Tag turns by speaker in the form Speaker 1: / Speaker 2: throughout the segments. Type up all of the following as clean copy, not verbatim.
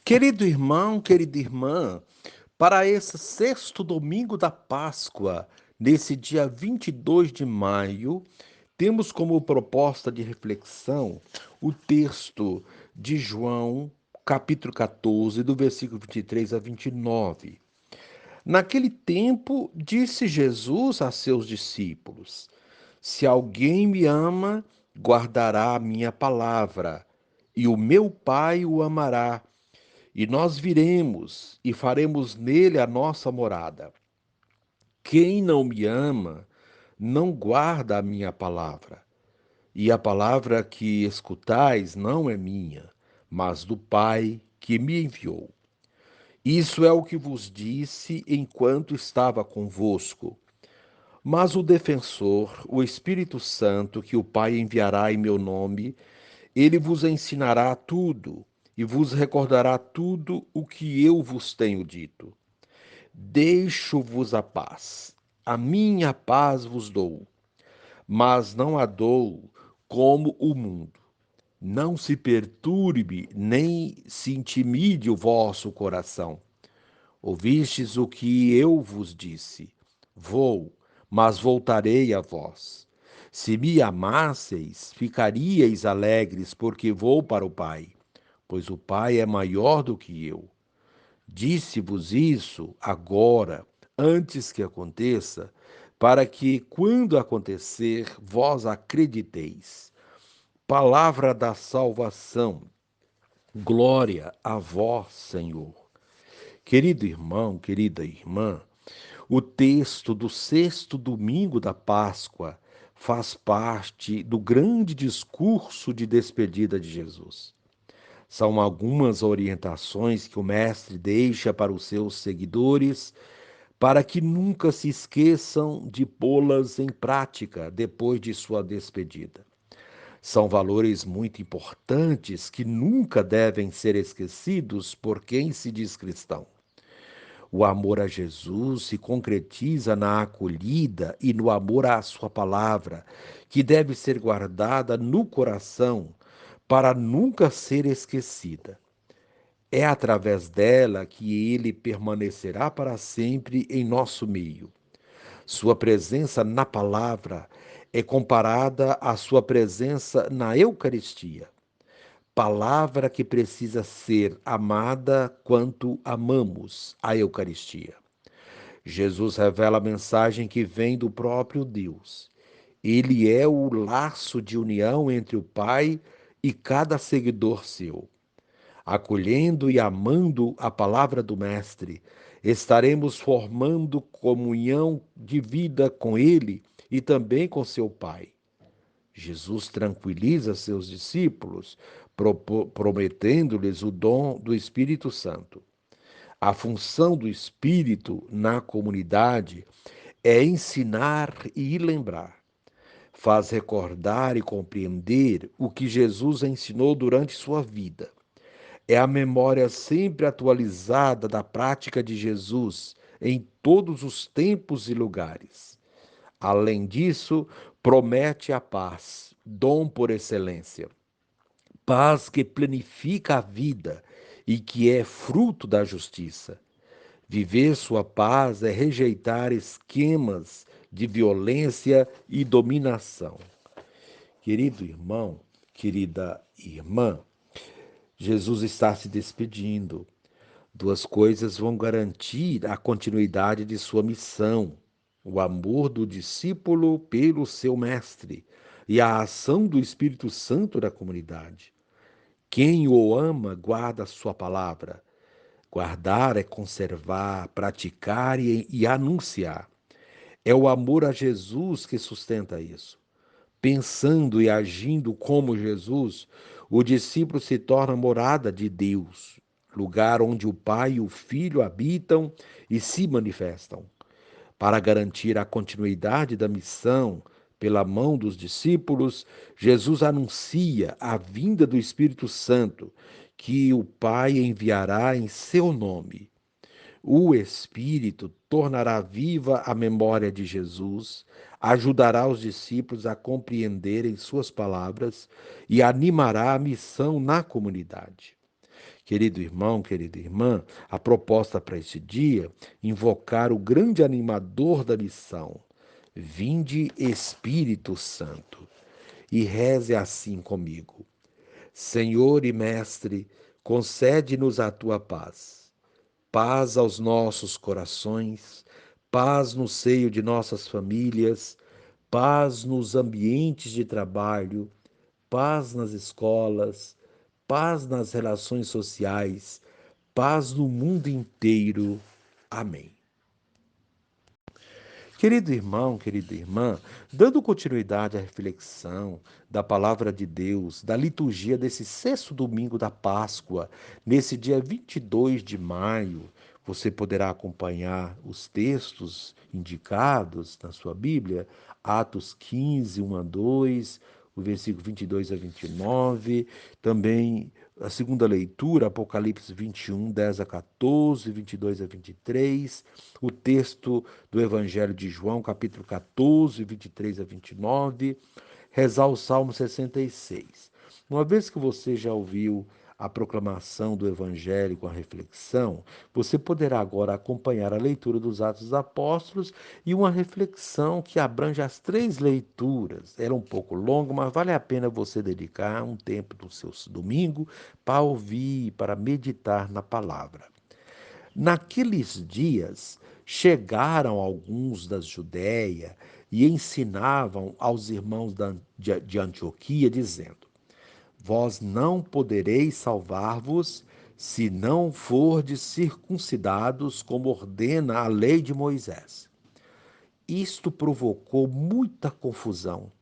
Speaker 1: Querido irmão, querida irmã, para esse sexto domingo da Páscoa, nesse dia 22 de maio, temos como proposta de reflexão o texto de João, capítulo 14, do versículo 23 a 29. Naquele tempo, disse Jesus a seus discípulos: Se alguém me ama, guardará a minha palavra, e o meu Pai o amará, e nós viremos e faremos nele a nossa morada. Quem não me ama, não guarda a minha palavra. E a palavra que escutais não é minha, mas do Pai que me enviou. Isso é o que vos disse enquanto estava convosco. Mas o defensor, o Espírito Santo, que o Pai enviará em meu nome, ele vos ensinará tudo e vos recordará tudo o que eu vos tenho dito. Deixo-vos a paz. A minha paz vos dou, mas não a dou como o mundo. Não se perturbe, nem se intimide o vosso coração. Ouvistes o que eu vos disse. Vou, mas voltarei a vós. Se me amasseis, ficaríeis alegres, porque vou para o Pai, pois o Pai é maior do que eu. Disse-vos isso agora, antes que aconteça, para que, quando acontecer, vós acrediteis. Palavra da salvação. Glória a vós, Senhor. Querido irmão, querida irmã, o texto do sexto domingo da Páscoa faz parte do grande discurso de despedida de Jesus. São algumas orientações que o Mestre deixa para os seus seguidores, para que nunca se esqueçam de pô-las em prática depois de sua despedida. São valores muito importantes que nunca devem ser esquecidos por quem se diz cristão. O amor a Jesus se concretiza na acolhida e no amor à Sua palavra, que deve ser guardada no coração para nunca ser esquecida. É através dela que ele permanecerá para sempre em nosso meio. Sua presença na palavra é comparada à sua presença na Eucaristia. Palavra que precisa ser amada quanto amamos a Eucaristia. Jesus revela a mensagem que vem do próprio Deus. Ele é o laço de união entre o Pai e cada seguidor seu. Acolhendo e amando a palavra do Mestre, estaremos formando comunhão de vida com Ele e também com seu Pai. Jesus tranquiliza seus discípulos, prometendo-lhes o dom do Espírito Santo. A função do Espírito na comunidade é ensinar e lembrar. Faz recordar e compreender o que Jesus ensinou durante sua vida. É a memória sempre atualizada da prática de Jesus em todos os tempos e lugares. Além disso, promete a paz, dom por excelência. Paz que planifica a vida e que é fruto da justiça. Viver sua paz é rejeitar esquemas de violência e dominação. Querido irmão, querida irmã, Jesus está se despedindo. Duas coisas vão garantir a continuidade de sua missão: o amor do discípulo pelo seu mestre e a ação do Espírito Santo na comunidade. Quem o ama guarda a sua palavra. Guardar é conservar, praticar e anunciar. É o amor a Jesus que sustenta isso. Pensando e agindo como Jesus, o discípulo se torna morada de Deus, lugar onde o Pai e o Filho habitam e se manifestam. Para garantir a continuidade da missão pela mão dos discípulos, Jesus anuncia a vinda do Espírito Santo, que o Pai enviará em seu nome. O Espírito tornará viva a memória de Jesus, ajudará os discípulos a compreenderem suas palavras e animará a missão na comunidade. Querido irmão, querida irmã, a proposta para este dia, invocar o grande animador da missão. Vinde Espírito Santo, e reze assim comigo. Senhor e Mestre, concede-nos a tua paz. Paz aos nossos corações, paz no seio de nossas famílias, paz nos ambientes de trabalho, paz nas escolas, paz nas relações sociais, paz no mundo inteiro. Amém. Querido irmão, querida irmã, dando continuidade à reflexão da palavra de Deus, da liturgia desse sexto domingo da Páscoa, nesse dia 22 de maio, você poderá acompanhar os textos indicados na sua Bíblia, Atos 15, 1 a 2, o versículo 22 a 29, também a segunda leitura, Apocalipse 21, 10 a 14, 22 a 23, o texto do Evangelho de João, capítulo 14, 23 a 29, rezar o Salmo 66. Uma vez que você já ouviu a proclamação do Evangelho com a reflexão, você poderá agora acompanhar a leitura dos Atos dos Apóstolos e uma reflexão que abrange as três leituras. Era um pouco longo, mas vale a pena você dedicar um tempo do seu domingo para ouvir, para meditar na palavra. Naqueles dias, chegaram alguns da Judéia e ensinavam aos irmãos de Antioquia, dizendo: Vós não podereis salvar-vos se não fordes circuncidados, como ordena a lei de Moisés. Isto provocou muita confusão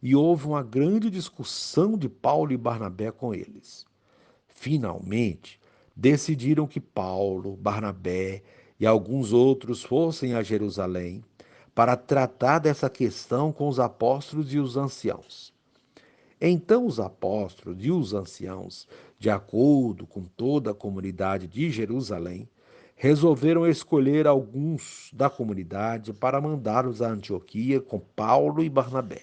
Speaker 1: e houve uma grande discussão de Paulo e Barnabé com eles. Finalmente, decidiram que Paulo, Barnabé e alguns outros fossem a Jerusalém para tratar dessa questão com os apóstolos e os anciãos. Então os apóstolos e os anciãos, de acordo com toda a comunidade de Jerusalém, resolveram escolher alguns da comunidade para mandá-los a Antioquia com Paulo e Barnabé.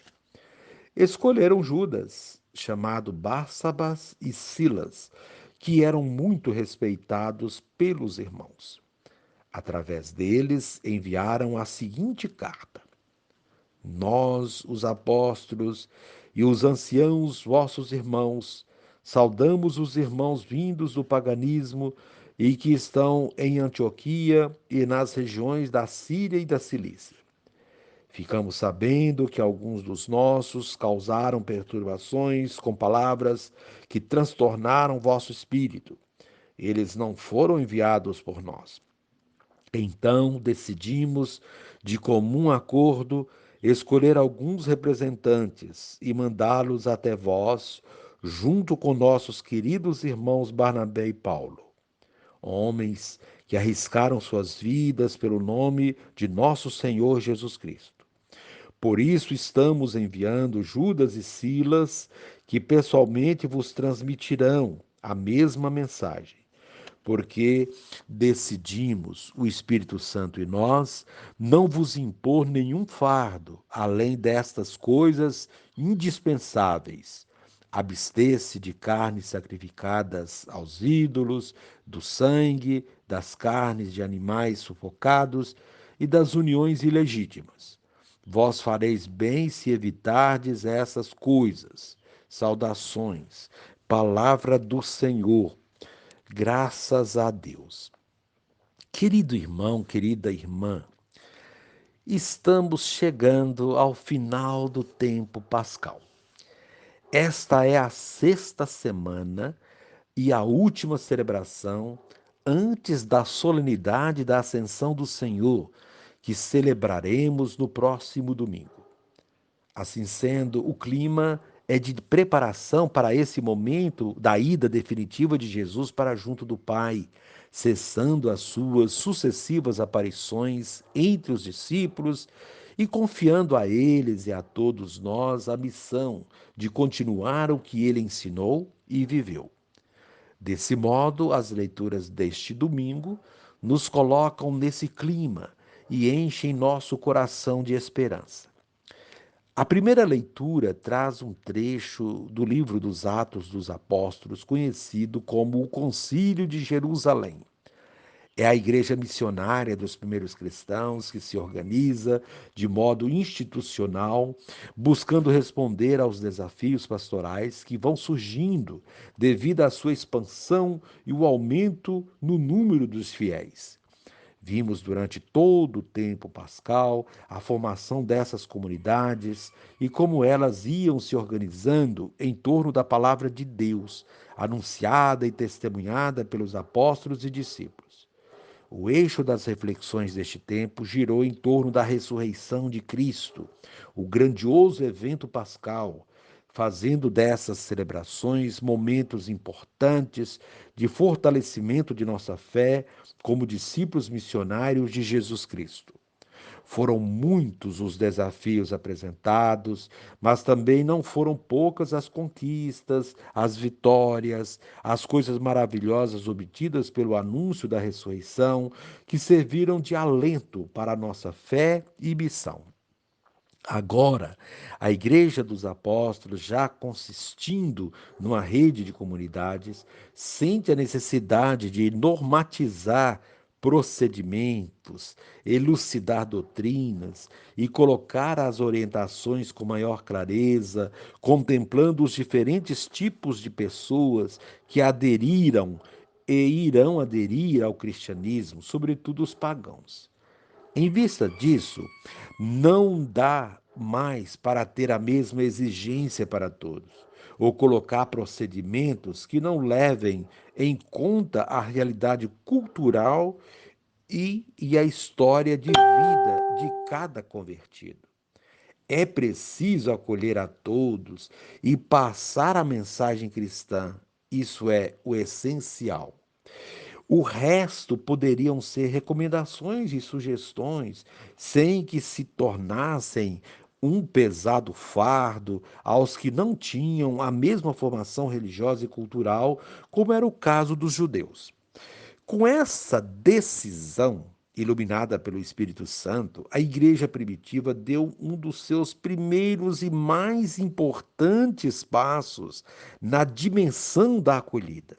Speaker 1: Escolheram Judas, chamado Barsabas, e Silas, que eram muito respeitados pelos irmãos. Através deles enviaram a seguinte carta: Nós, os apóstolos e os anciãos, vossos irmãos, saudamos os irmãos vindos do paganismo e que estão em Antioquia e nas regiões da Síria e da Cilícia. Ficamos sabendo que alguns dos nossos causaram perturbações com palavras que transtornaram vosso espírito. Eles não foram enviados por nós. Então decidimos, de comum acordo, escolher alguns representantes e mandá-los até vós, junto com nossos queridos irmãos Barnabé e Paulo, homens que arriscaram suas vidas pelo nome de nosso Senhor Jesus Cristo. Por isso estamos enviando Judas e Silas, que pessoalmente vos transmitirão a mesma mensagem, porque decidimos, o Espírito Santo e nós, não vos impor nenhum fardo, além destas coisas indispensáveis. Abster-se de carnes sacrificadas aos ídolos, do sangue, das carnes de animais sufocados e das uniões ilegítimas. Vós fareis bem se evitardes essas coisas. Saudações. Palavra do Senhor. Graças a Deus. Querido irmão, querida irmã, estamos chegando ao final do tempo pascal. Esta é a sexta semana e a última celebração antes da solenidade da Ascensão do Senhor, que celebraremos no próximo domingo. Assim sendo, o clima é de preparação para esse momento da ida definitiva de Jesus para junto do Pai, cessando as suas sucessivas aparições entre os discípulos e confiando a eles e a todos nós a missão de continuar o que ele ensinou e viveu. Desse modo, as leituras deste domingo nos colocam nesse clima e enchem nosso coração de esperança. A primeira leitura traz um trecho do livro dos Atos dos Apóstolos, conhecido como o Concílio de Jerusalém. É a igreja missionária dos primeiros cristãos que se organiza de modo institucional, buscando responder aos desafios pastorais que vão surgindo devido à sua expansão e o aumento no número dos fiéis. Vimos durante todo o tempo pascal a formação dessas comunidades e como elas iam se organizando em torno da palavra de Deus, anunciada e testemunhada pelos apóstolos e discípulos. O eixo das reflexões deste tempo girou em torno da ressurreição de Cristo, o grandioso evento pascal, fazendo dessas celebrações momentos importantes de fortalecimento de nossa fé como discípulos missionários de Jesus Cristo. Foram muitos os desafios apresentados, mas também não foram poucas as conquistas, as vitórias, as coisas maravilhosas obtidas pelo anúncio da ressurreição, que serviram de alento para a nossa fé e missão. Agora, a Igreja dos Apóstolos, já consistindo numa rede de comunidades, sente a necessidade de normatizar procedimentos, elucidar doutrinas e colocar as orientações com maior clareza, contemplando os diferentes tipos de pessoas que aderiram e irão aderir ao cristianismo, sobretudo os pagãos. Em vista disso, não dá mais para ter a mesma exigência para todos, ou colocar procedimentos que não levem em conta a realidade cultural e a história de vida de cada convertido. É preciso acolher a todos e passar a mensagem cristã. Isso é o essencial. O resto poderiam ser recomendações e sugestões, sem que se tornassem um pesado fardo aos que não tinham a mesma formação religiosa e cultural, como era o caso dos judeus. Com essa decisão, iluminada pelo Espírito Santo, a igreja primitiva deu um dos seus primeiros e mais importantes passos na dimensão da acolhida.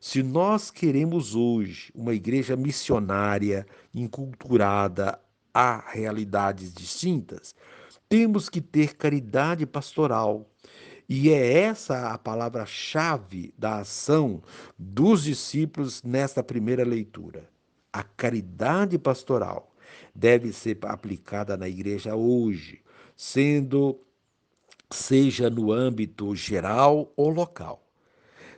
Speaker 1: Se nós queremos hoje uma igreja missionária, enculturada a realidades distintas, temos que ter caridade pastoral. E é essa a palavra-chave da ação dos discípulos nesta primeira leitura. A caridade pastoral deve ser aplicada na igreja hoje, sendo seja no âmbito geral ou local.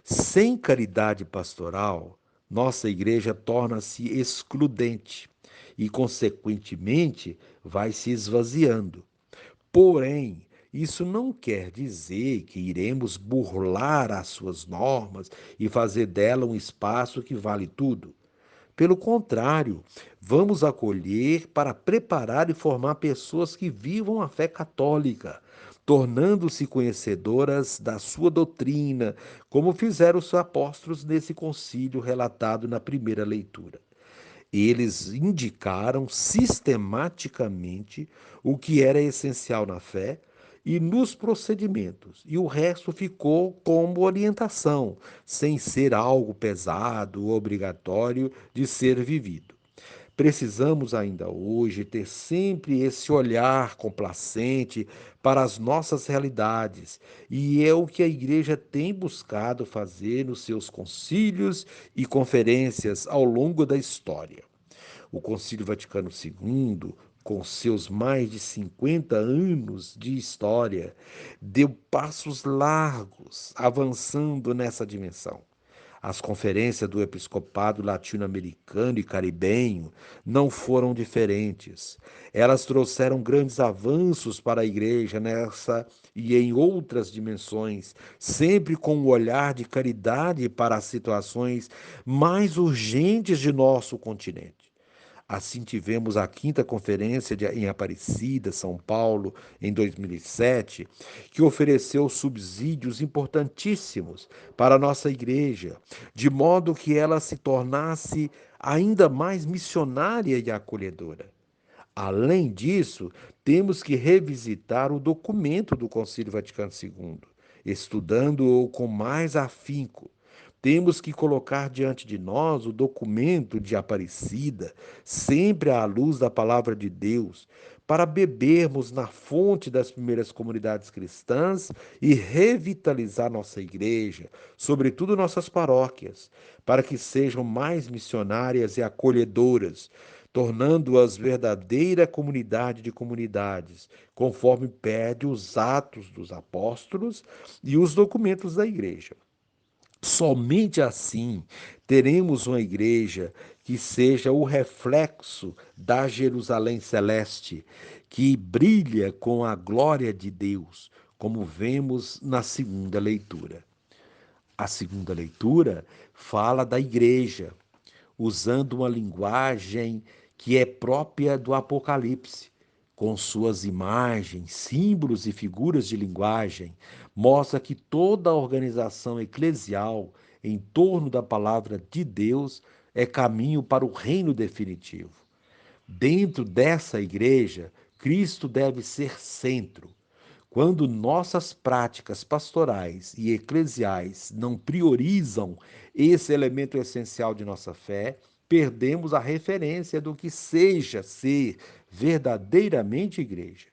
Speaker 1: Sem caridade pastoral, nossa igreja torna-se excludente e, consequentemente, vai se esvaziando. Porém, isso não quer dizer que iremos burlar as suas normas e fazer dela um espaço que vale tudo. Pelo contrário, vamos acolher para preparar e formar pessoas que vivam a fé católica, tornando-se conhecedoras da sua doutrina, como fizeram os apóstolos nesse concílio relatado na primeira leitura. Eles indicaram sistematicamente o que era essencial na fé e nos procedimentos, e o resto ficou como orientação, sem ser algo pesado ou obrigatório de ser vivido. Precisamos ainda hoje ter sempre esse olhar complacente para as nossas realidades, e é o que a igreja tem buscado fazer nos seus concílios e conferências ao longo da história. O Concílio Vaticano II, com seus mais de 50 anos de história, deu passos largos avançando nessa dimensão. As conferências do episcopado latino-americano e caribenho não foram diferentes. Elas trouxeram grandes avanços para a igreja nessa e em outras dimensões, sempre com um olhar de caridade para as situações mais urgentes de nosso continente. Assim tivemos a quinta conferência em Aparecida, São Paulo, em 2007, que ofereceu subsídios importantíssimos para a nossa igreja, de modo que ela se tornasse ainda mais missionária e acolhedora. Além disso, temos que revisitar o documento do Concílio Vaticano II, estudando-o com mais afinco. Temos que colocar diante de nós o documento de Aparecida, sempre à luz da palavra de Deus, para bebermos na fonte das primeiras comunidades cristãs e revitalizar nossa igreja, sobretudo nossas paróquias, para que sejam mais missionárias e acolhedoras, tornando-as verdadeira comunidade de comunidades, conforme pede os Atos dos Apóstolos e os documentos da igreja. Somente assim teremos uma igreja que seja o reflexo da Jerusalém celeste, que brilha com a glória de Deus, como vemos na segunda leitura. A segunda leitura fala da igreja, usando uma linguagem que é própria do Apocalipse, com suas imagens, símbolos e figuras de linguagem, mostra que toda a organização eclesial em torno da palavra de Deus é caminho para o reino definitivo. Dentro dessa igreja, Cristo deve ser centro. Quando nossas práticas pastorais e eclesiais não priorizam esse elemento essencial de nossa fé, perdemos a referência do que seja ser verdadeiramente igreja.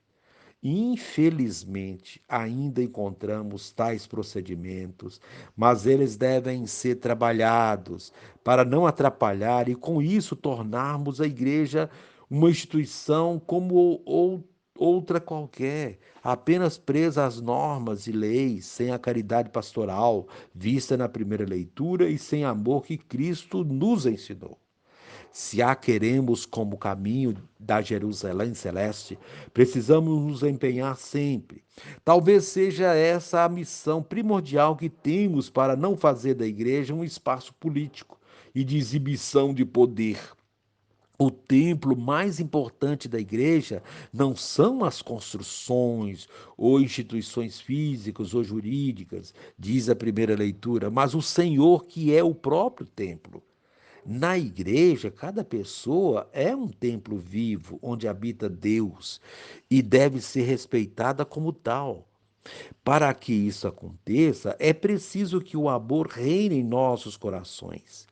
Speaker 1: Infelizmente, ainda encontramos tais procedimentos, mas eles devem ser trabalhados para não atrapalhar e, com isso, tornarmos a igreja uma instituição como outra qualquer, apenas presa às normas e leis, sem a caridade pastoral vista na primeira leitura e sem amor que Cristo nos ensinou. Se a queremos como caminho da Jerusalém celeste, precisamos nos empenhar sempre. Talvez seja essa a missão primordial que temos para não fazer da igreja um espaço político e de exibição de poder. O templo mais importante da igreja não são as construções ou instituições físicas ou jurídicas, diz a primeira leitura, mas o Senhor, que é o próprio templo. Na igreja, cada pessoa é um templo vivo onde habita Deus e deve ser respeitada como tal. Para que isso aconteça, é preciso que o amor reine em nossos corações.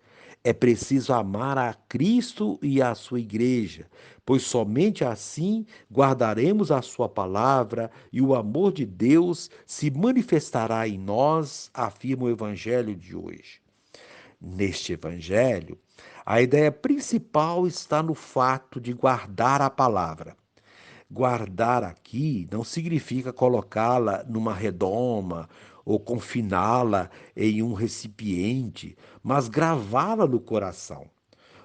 Speaker 1: É preciso amar a Cristo e a sua igreja, pois somente assim guardaremos a sua palavra e o amor de Deus se manifestará em nós, afirma o evangelho de hoje. Neste evangelho, a ideia principal está no fato de guardar a palavra. Guardar aqui não significa colocá-la numa redoma ou confiná-la em um recipiente, mas gravá-la no coração.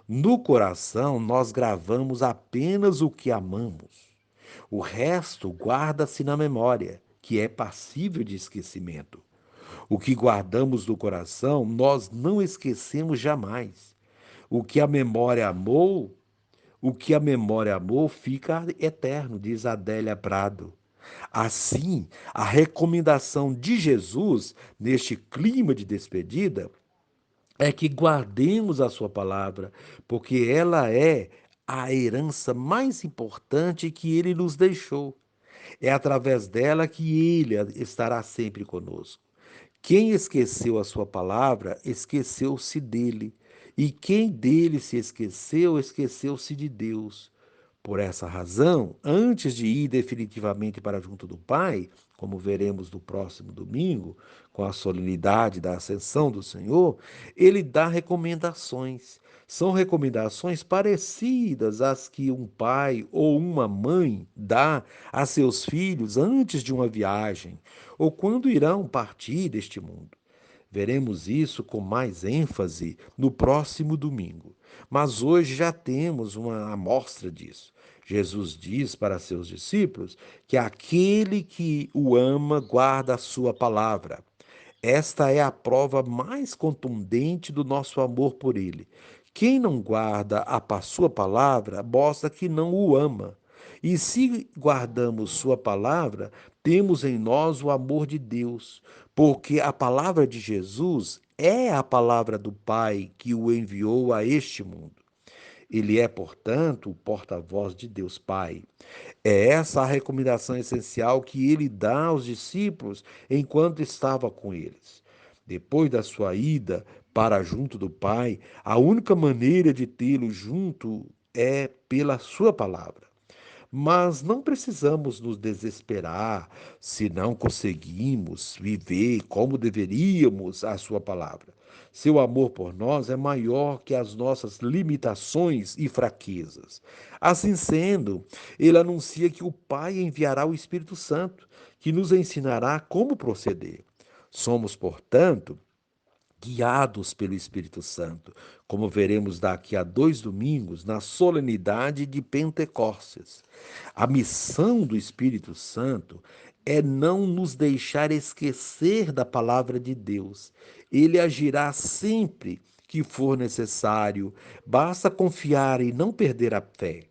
Speaker 1: No coração, nós gravamos apenas o que amamos. O resto guarda-se na memória, que é passível de esquecimento. O que guardamos no coração, nós não esquecemos jamais. O que a memória amou, o que a memória amou fica eterno, diz Adélia Prado. Assim, a recomendação de Jesus, neste clima de despedida, é que guardemos a sua palavra, porque ela é a herança mais importante que ele nos deixou. É através dela que ele estará sempre conosco. Quem esqueceu a sua palavra, esqueceu-se dele. E quem dele se esqueceu, esqueceu-se de Deus. Por essa razão, antes de ir definitivamente para junto do Pai, como veremos no próximo domingo, com a solenidade da Ascensão do Senhor, ele dá recomendações. São recomendações parecidas às que um pai ou uma mãe dá a seus filhos antes de uma viagem ou quando irão partir deste mundo. Veremos isso com mais ênfase no próximo domingo. Mas hoje já temos uma amostra disso. Jesus diz para seus discípulos que aquele que o ama guarda a sua palavra. Esta é a prova mais contundente do nosso amor por ele. Quem não guarda a sua palavra mostra que não o ama. E se guardamos sua palavra, temos em nós o amor de Deus, porque a palavra de Jesus é a palavra do Pai que o enviou a este mundo. Ele é, portanto, o porta-voz de Deus Pai. É essa a recomendação essencial que ele dá aos discípulos enquanto estava com eles. Depois da sua ida para junto do Pai, a única maneira de tê-lo junto é pela sua palavra. Mas não precisamos nos desesperar se não conseguimos viver como deveríamos a Sua palavra. Seu amor por nós é maior que as nossas limitações e fraquezas. Assim sendo, ele anuncia que o Pai enviará o Espírito Santo, que nos ensinará como proceder. Somos, portanto, guiados pelo Espírito Santo, como veremos daqui a 2 domingos, na solenidade de Pentecostes. A missão do Espírito Santo é não nos deixar esquecer da palavra de Deus. Ele agirá sempre que for necessário, basta confiar e não perder a fé.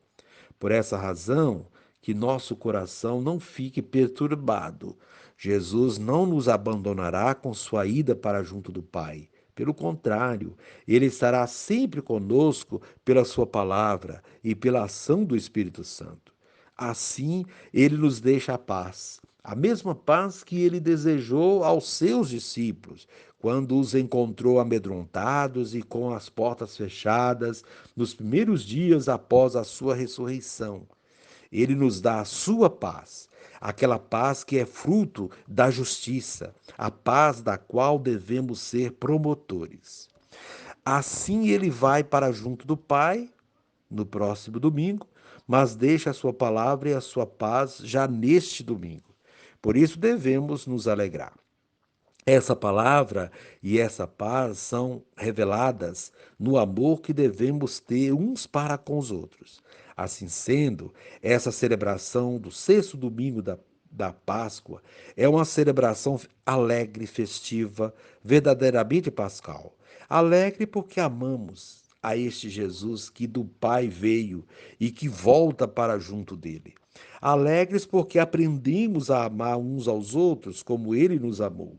Speaker 1: Por essa razão, que nosso coração não fique perturbado. Jesus não nos abandonará com sua ida para junto do Pai. Pelo contrário, ele estará sempre conosco pela sua palavra e pela ação do Espírito Santo. Assim, ele nos deixa a paz, a mesma paz que ele desejou aos seus discípulos, quando os encontrou amedrontados e com as portas fechadas nos primeiros dias após a sua ressurreição. Ele nos dá a sua paz, aquela paz que é fruto da justiça, a paz da qual devemos ser promotores. Assim ele vai para junto do Pai no próximo domingo, mas deixa a sua palavra e a sua paz já neste domingo. Por isso devemos nos alegrar. Essa palavra e essa paz são reveladas no amor que devemos ter uns para com os outros. Assim sendo, essa celebração do 6º domingo da Páscoa é uma celebração alegre, festiva, verdadeiramente pascal. Alegre porque amamos a este Jesus que do Pai veio e que volta para junto dele. Alegres porque aprendemos a amar uns aos outros como ele nos amou.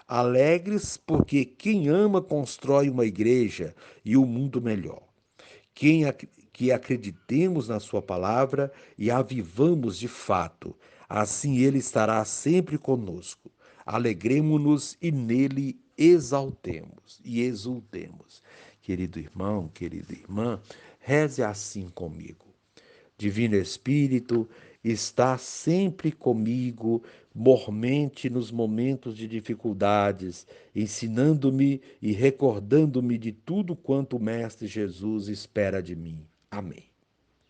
Speaker 1: Alegres porque quem ama constrói uma igreja e um mundo melhor. Que acreditemos na sua palavra e a vivamos de fato. Assim ele estará sempre conosco. Alegremo-nos e nele exaltemos e exultemos. Querido irmão, querida irmã, reze assim comigo. Divino Espírito, está sempre comigo, mormente nos momentos de dificuldades, ensinando-me e recordando-me de tudo quanto o Mestre Jesus espera de mim. Amém.